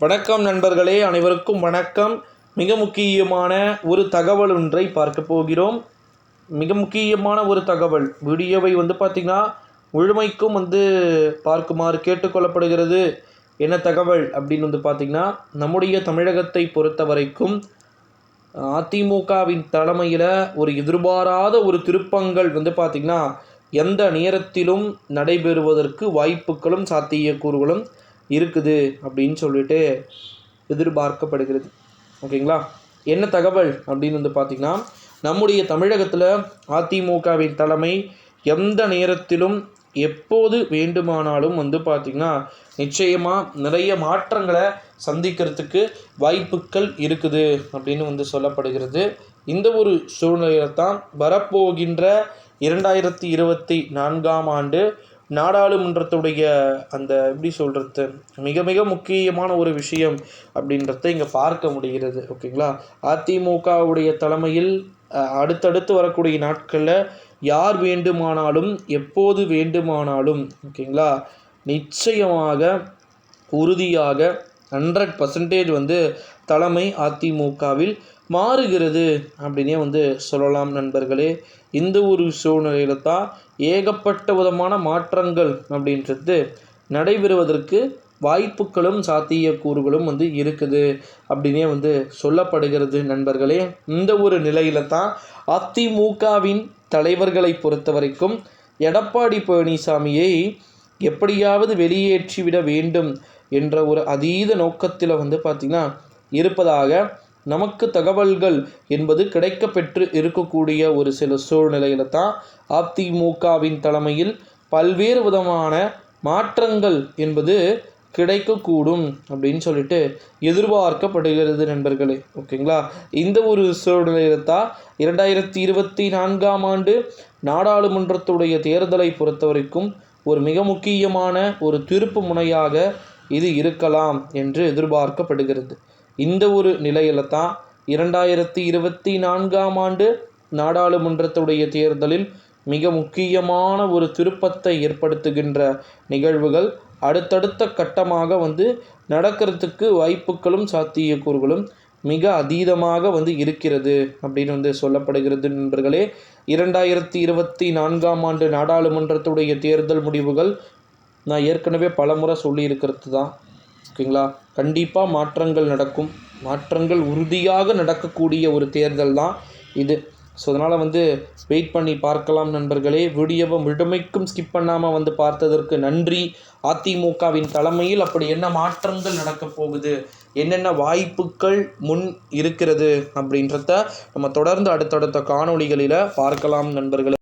வணக்கம் நண்பர்களே, அனைவருக்கும் வணக்கம். மிக முக்கியமான ஒரு தகவல் ஒன்றை பார்க்க போகிறோம். மிக முக்கியமான ஒரு தகவல். வீடியோவை பார்த்திங்கன்னா முழுமைக்கும் பார்க்குமாறு கேட்டுக்கொள்ளப்படுகிறது. என்ன தகவல் அப்படின்னு பார்த்திங்கன்னா, நம்முடைய தமிழகத்தை பொறுத்த வரைக்கும் அதிமுகவின் தலைமையில் ஒரு எதிர்பாராத ஒரு திருப்பங்கள் பார்த்திங்கன்னா எந்த நேரத்திலும் நடைபெறுவதற்கு வாய்ப்புகளும் சாத்தியக்கூறுகளும் இருக்குது அப்படின்னு சொல்லிட்டு எதிர்பார்க்கப்படுகிறது. ஓகேங்களா? என்ன தகவல் அப்படின்னு பார்த்திங்கன்னா, நம்முடைய தமிழகத்தில் அதிமுகவின் தலைமை எந்த நேரத்திலும் எப்போது வேண்டுமானாலும் பார்த்திங்கன்னா நிச்சயமாக நிறைய மாற்றங்களை சந்திக்கிறதுக்கு வாய்ப்புகள் இருக்குது அப்படின்னு சொல்லப்படுகிறது. இந்த ஒரு சூழ்நிலையில் தான் வரப்போகின்ற 2024ஆம் ஆண்டு நாடாளுமன்றத்துடைய எப்படி சொல்கிறது, மிக மிக முக்கியமான ஒரு விஷயம் அப்படின்றத இங்கே பார்க்க முடிகிறது. ஓகேங்களா? அதிமுகவுடைய தலைமையில் அடுத்தடுத்து வரக்கூடிய நாட்களில் யார் வேண்டுமானாலும் எப்போது வேண்டுமானாலும் ஓகேங்களா நிச்சயமாக உறுதியாக 100% தலைமை அதிமுகவில் மாறுகிறது அப்படின்னே சொல்லலாம் நண்பர்களே. இந்த ஒரு சூழ்நிலையில் தான் ஏகப்பட்ட விதமான மாற்றங்கள் அப்படின்றது நடைபெறுவதற்கு வாய்ப்புகளும் சாத்தியக்கூறுகளும் இருக்குது அப்படின்னே சொல்லப்படுகிறது நண்பர்களே. இந்த ஒரு நிலையில தான் அதிமுகவின் தலைவர்களை பொறுத்த வரைக்கும் எடப்பாடி பழனிசாமியை எப்படியாவது வெளியேற்றிவிட வேண்டும் என்ற ஒரு அதீத நோக்கத்தில் பார்த்திங்கன்னா இருப்பதாக நமக்கு தகவல்கள் என்பது கிடைக்கப்பெற்று இருக்கக்கூடிய ஒரு சில சூழ்நிலையில தான் அதிமுகவின் தலைமையில் பல்வேறு விதமான மாற்றங்கள் என்பது கிடைக்கக்கூடும் அப்படின்னு சொல்லிட்டு எதிர்பார்க்கப்படுகிறது நண்பர்களே. ஓகேங்களா? இந்த ஒரு சூழ்நிலையில தான் 2024ஆம் ஆண்டு நாடாளுமன்றத்துடைய தேர்தலை பொறுத்த வரைக்கும் ஒரு மிக முக்கியமான ஒரு திருப்பு முனையாக இது இருக்கலாம் என்று எதிர்பார்க்கப்படுகிறது. இந்த ஒரு நிலையில தான் 2024ஆம் ஆண்டு நாடாளுமன்றத்துடைய தேர்தலில் மிக முக்கியமான ஒரு திருப்பத்தை ஏற்படுத்துகின்ற நிகழ்வுகள் அடுத்தடுத்த கட்டமாக நடக்கிறதுக்கு வாய்ப்புகளும் சாத்தியக்கூறுகளும் மிக அதீதமாக இருக்கிறது அப்படின்னு சொல்லப்படுகிறது நண்பர்களே. 2024ஆம் ஆண்டு நாடாளுமன்றத்துடைய தேர்தல் முடிவுகள் நான் ஏற்கனவே பலமுறை சொல்லியிருக்கிறது தான். ஓகேங்களா? கண்டிப்பாக மாற்றங்கள் நடக்கும். மாற்றங்கள் உறுதியாக நடக்கக்கூடிய ஒரு தேர்தல் தான் இது. ஸோ அதனால் வெயிட் பண்ணி பார்க்கலாம் நண்பர்களே. வீடியோவை முழுமைக்கும் ஸ்கிப் பண்ணாமல் பார்த்ததற்கு நன்றி. அதிமுகவின் தலைமையில் அப்படி என்ன மாற்றங்கள் நடக்கப் போகுது, என்னென்ன வாய்ப்புகள் முன் இருக்கிறது அப்படின்றத நம்ம தொடர்ந்து அடுத்தடுத்த காணொளிகளில் பார்க்கலாம் நண்பர்களே.